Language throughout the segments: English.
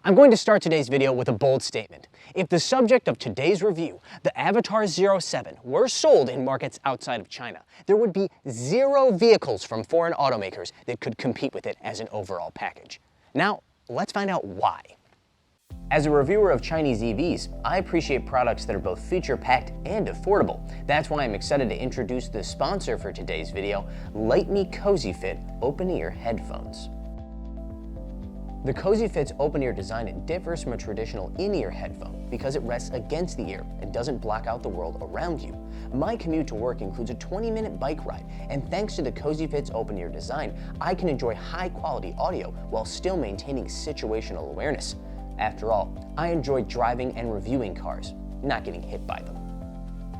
I'm going to start today's video with a bold statement. If the subject of today's review, the Avatr 07, were sold in markets outside of China, there would be zero vehicles from foreign automakers that could compete with it as an overall package. Now, let's find out why. As a reviewer of Chinese EVs, I appreciate products that are both feature-packed and affordable. That's why I'm excited to introduce the sponsor for today's video, Light Me Cozy Fit open-ear headphones. The Cozy Fit's open-ear design differs from a traditional in-ear headphone because it rests against the ear and doesn't block out the world around you. My commute to work includes a 20-minute bike ride, and thanks to the Cozy Fit's open-ear design, I can enjoy high-quality audio while still maintaining situational awareness. After all, I enjoy driving and reviewing cars, not getting hit by them.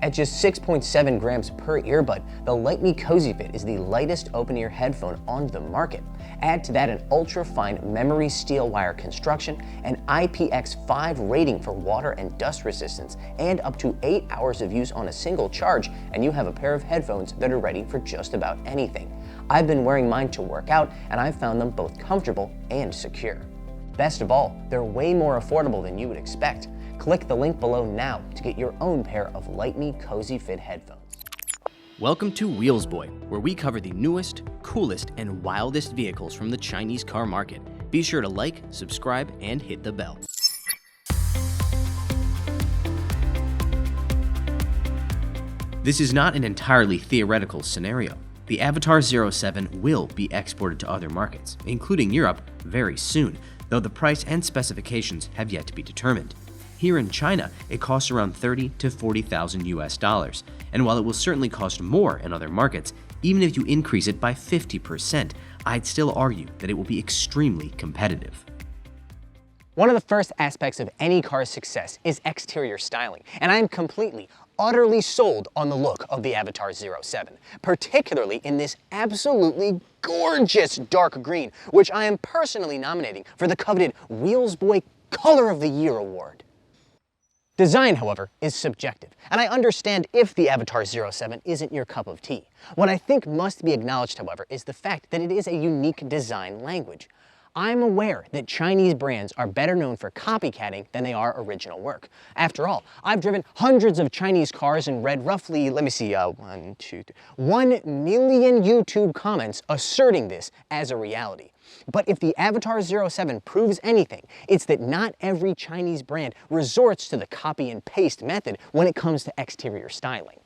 At just 6.7 grams per earbud, the Light Me Cozy Fit is the lightest open-ear headphone on the market. Add to that an ultra-fine memory steel wire construction, an IPX5 rating for water and dust resistance, and up to 8 hours of use on a single charge, and you have a pair of headphones that are ready for just about anything. I've been wearing mine to work out, and I've found them both comfortable and secure. Best of all, they're way more affordable than you would expect. Click the link below now to get your own pair of Light Me Cozy Fit headphones. Welcome to Wheels Boy, where we cover the newest, coolest, and wildest vehicles from the Chinese car market. Be sure to like, subscribe, and hit the bell. This is not an entirely theoretical scenario. The Avatr 07 will be exported to other markets, including Europe, very soon, though the price and specifications have yet to be determined. Here in China, it costs around $30,000 to $40,000 US, and while it will certainly cost more in other markets, even if you increase it by 50%, I'd still argue that it will be extremely competitive. One of the first aspects of any car's success is exterior styling, and I am completely, utterly sold on the look of the Avatr 07, particularly in this absolutely gorgeous dark green, which I am personally nominating for the coveted Wheels Boy Color of the Year award. Design, however, is subjective, and I understand if the Avatr 07 isn't your cup of tea. What I think must be acknowledged, however, is the fact that it is a unique design language. I'm aware that Chinese brands are better known for copycatting than they are original work. After all, I've driven hundreds of Chinese cars and read roughly, 1 million YouTube comments asserting this as a reality. But if the Avatr 07 proves anything, it's that not every Chinese brand resorts to the copy and paste method when it comes to exterior styling.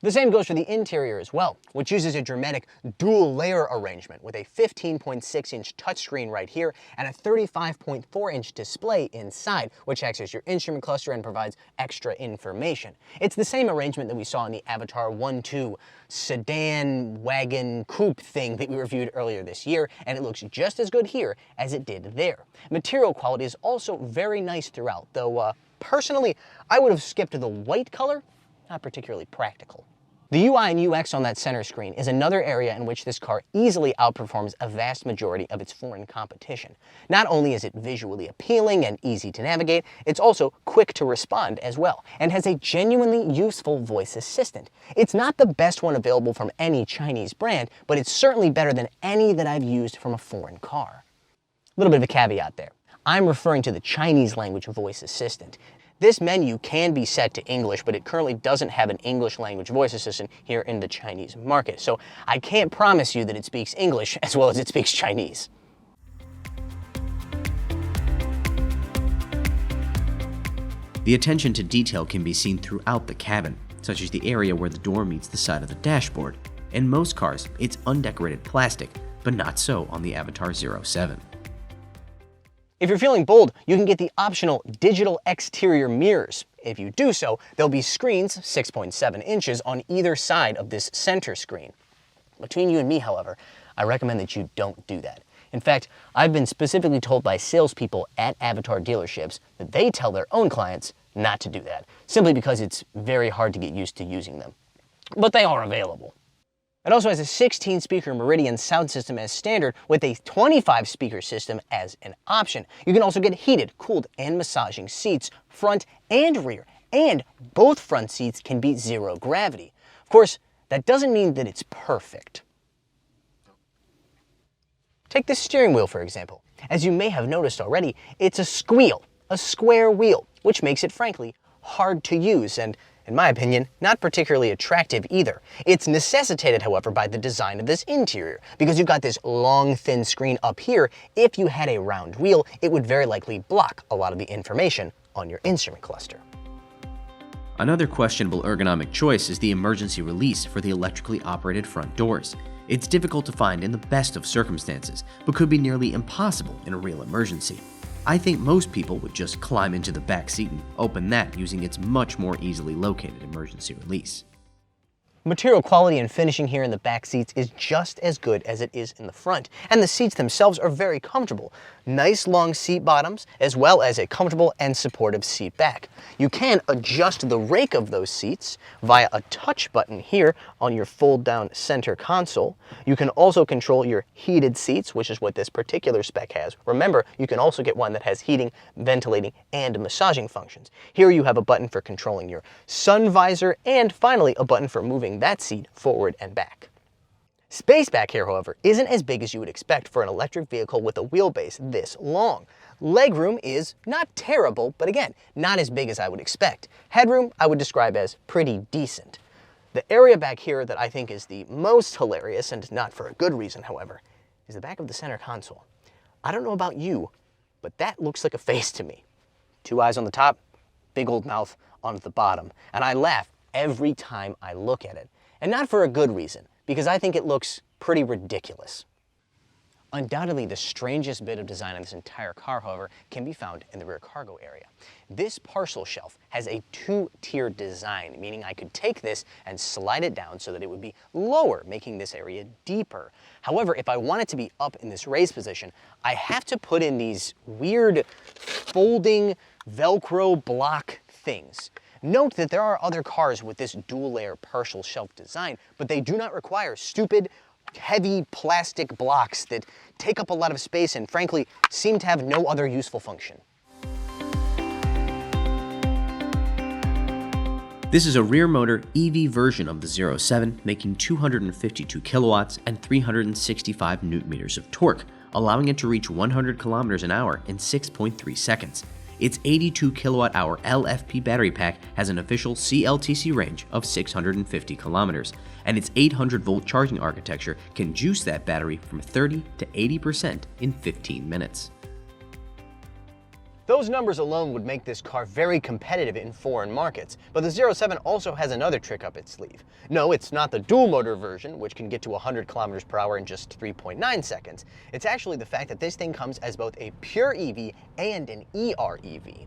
The same goes for the interior as well, which uses a dramatic dual layer arrangement with a 15.6-inch touchscreen right here and a 35.4-inch display inside, which acts as your instrument cluster and provides extra information. It's the same arrangement that we saw in the Avatr 1.2 sedan wagon coupe thing that we reviewed earlier this year, and it looks just as good here as it did there. Material quality is also very nice throughout, though personally, I would have skipped the white color, not particularly practical. The UI and UX on that center screen is another area in which this car easily outperforms a vast majority of its foreign competition. Not only is it visually appealing and easy to navigate, it's also quick to respond as well, and has a genuinely useful voice assistant. It's not the best one available from any Chinese brand, but it's certainly better than any that I've used from a foreign car. A little bit of a caveat there. I'm referring to the Chinese language voice assistant. This menu can be set to English, but it currently doesn't have an English language voice assistant here in the Chinese market, so I can't promise you that it speaks English as well as it speaks Chinese. The attention to detail can be seen throughout the cabin, such as the area where the door meets the side of the dashboard. In most cars, it's undecorated plastic, but not so on the Avatr 07. If you're feeling bold, you can get the optional digital exterior mirrors. If you do so, there'll be screens 6.7 inches on either side of this center screen. Between you and me, however, I recommend that you don't do that. In fact, I've been specifically told by salespeople at Avatr dealerships that they tell their own clients not to do that, simply because it's very hard to get used to using them. But they are available. It also has a 16-speaker Meridian sound system as standard with a 25-speaker system as an option. You can also get heated, cooled, and massaging seats, front and rear, and both front seats can be zero gravity. Of course, that doesn't mean that it's perfect. Take the steering wheel, for example. As you may have noticed already, it's a squeal, a square wheel, which makes it, frankly, hard to use and, in my opinion, not particularly attractive either. It's necessitated, however, by the design of this interior, because you've got this long, thin screen up here. If you had a round wheel, it would very likely block a lot of the information on your instrument cluster. Another questionable ergonomic choice is the emergency release for the electrically operated front doors. It's difficult to find in the best of circumstances, but could be nearly impossible in a real emergency. I think most people would just climb into the back seat and open that using its much more easily located emergency release. Material quality and finishing here in the back seats is just as good as it is in the front, and the seats themselves are very comfortable. Nice long seat bottoms, as well as a comfortable and supportive seat back. You can adjust the rake of those seats via a touch button here on your fold-down center console. You can also control your heated seats, which is what this particular spec has. Remember, you can also get one that has heating, ventilating, and massaging functions. Here you have a button for controlling your sun visor, and finally a button for moving that seat forward and back. Space back here, however, isn't as big as you would expect for an electric vehicle with a wheelbase this long. Legroom is not terrible, but again, not as big as I would expect. Headroom, I would describe as pretty decent. The area back here that I think is the most hilarious, and not for a good reason, however, is the back of the center console. I don't know about you, but that looks like a face to me. Two eyes on the top, big old mouth on the bottom, and I laugh every time I look at it. And not for a good reason, because I think it looks pretty ridiculous. Undoubtedly, the strangest bit of design in this entire car, however, can be found in the rear cargo area. This parcel shelf has a two-tier design, meaning I could take this and slide it down so that it would be lower, making this area deeper. However, if I want it to be up in this raised position, I have to put in these weird folding Velcro block things. Note that there are other cars with this dual-layer partial shelf design, but they do not require stupid, heavy plastic blocks that take up a lot of space and, frankly, seem to have no other useful function. This is a rear-motor EV version of the 07, making 252 kilowatts and 365 newton-meters of torque, allowing it to reach 100 kilometers an hour in 6.3 seconds. Its 82 kilowatt-hour LFP battery pack has an official CLTC range of 650 kilometers, and its 800-volt charging architecture can juice that battery from 30 to 80% in 15 minutes. Those numbers alone would make this car very competitive in foreign markets, but the 07 also has another trick up its sleeve. No, it's not the dual-motor version, which can get to 100 kilometers per hour in just 3.9 seconds. It's actually the fact that this thing comes as both a pure EV and an EREV.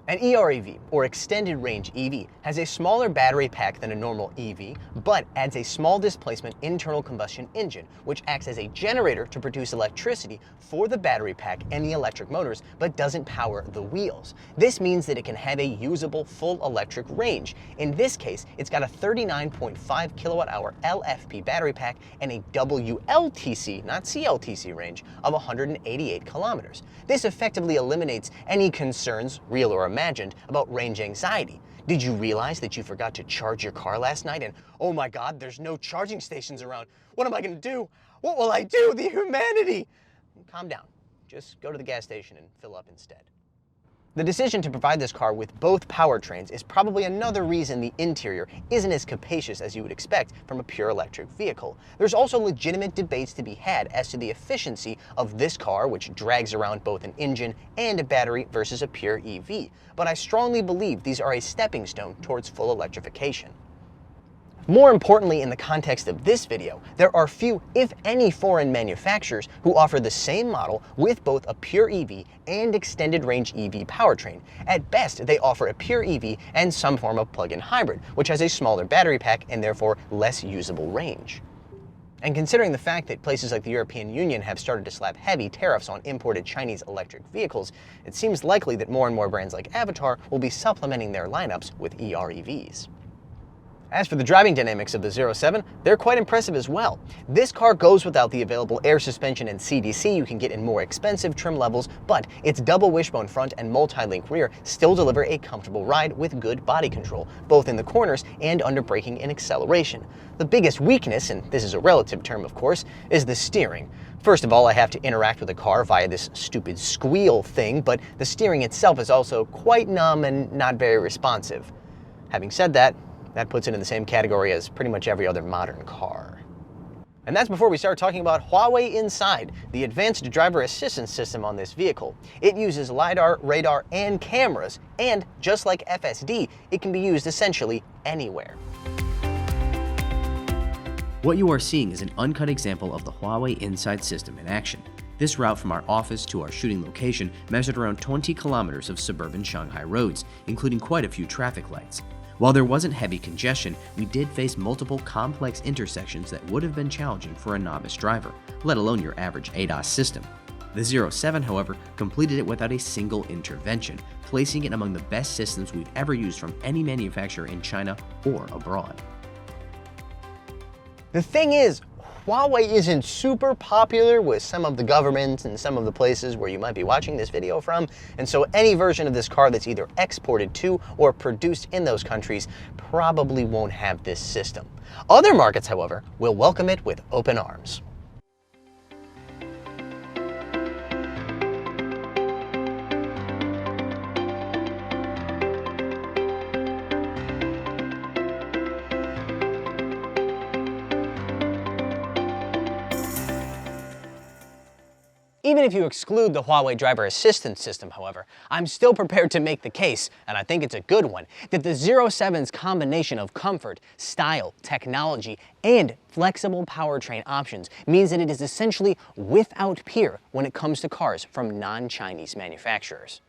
An EREV, or Extended Range EV, has a smaller battery pack than a normal EV, but adds a small displacement internal combustion engine, which acts as a generator to produce electricity for the battery pack and the electric motors, but doesn't power the wheels. This means that it can have a usable full electric range. In this case, it's got a 39.5 kilowatt-hour LFP battery pack and a WLTC, not CLTC range, of 188 kilometers. This effectively eliminates any concerns, real or imagined, about range anxiety. Did you realize that you forgot to charge your car last night and, oh my God, there's no charging stations around? What am I gonna do? What will I do? The humanity! Calm down. Just go to the gas station and fill up instead. The decision to provide this car with both powertrains is probably another reason the interior isn't as capacious as you would expect from a pure electric vehicle. There's also legitimate debates to be had as to the efficiency of this car, which drags around both an engine and a battery, versus a pure EV. But I strongly believe these are a stepping stone towards full electrification. More importantly, in the context of this video, there are few, if any, foreign manufacturers who offer the same model with both a pure EV and extended range EV powertrain. At best, they offer a pure EV and some form of plug-in hybrid, which has a smaller battery pack and therefore less usable range. And considering the fact that places like the European Union have started to slap heavy tariffs on imported Chinese electric vehicles, it seems likely that more and more brands like Avatr will be supplementing their lineups with EREVs. As for the driving dynamics of the 07, they're quite impressive as well. This car goes without the available air suspension and CDC you can get in more expensive trim levels, but its double wishbone front and multi-link rear still deliver a comfortable ride with good body control, both in the corners and under braking and acceleration. The biggest weakness, and this is a relative term of course, is the steering. First of all, I have to interact with the car via this stupid squeal thing, but the steering itself is also quite numb and not very responsive. Having said that, that puts it in the same category as pretty much every other modern car. And that's before we start talking about Huawei Inside, the advanced driver assistance system on this vehicle. It uses LiDAR, radar, and cameras, and just like FSD, it can be used essentially anywhere. What you are seeing is an uncut example of the Huawei Inside system in action. This route from our office to our shooting location measured around 20 kilometers of suburban Shanghai roads, including quite a few traffic lights. While there wasn't heavy congestion, we did face multiple complex intersections that would have been challenging for a novice driver, let alone your average ADAS system. The 07, however, completed it without a single intervention, placing it among the best systems we've ever used from any manufacturer in China or abroad. The thing is, Huawei isn't super popular with some of the governments and some of the places where you might be watching this video from, and so any version of this car that's either exported to or produced in those countries probably won't have this system. Other markets, however, will welcome it with open arms. Even if you exclude the Huawei driver assistance system, however, I'm still prepared to make the case, and I think it's a good one, that the 07's combination of comfort, style, technology, and flexible powertrain options means that it is essentially without peer when it comes to cars from non-Chinese manufacturers.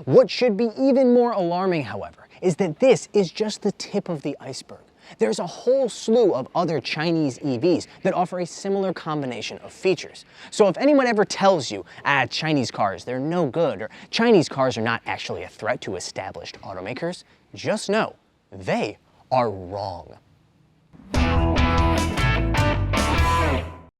What should be even more alarming, however, is that this is just the tip of the iceberg. There's a whole slew of other Chinese EVs that offer a similar combination of features. So if anyone ever tells you, Chinese cars, they're no good, or Chinese cars are not actually a threat to established automakers, just know they are wrong.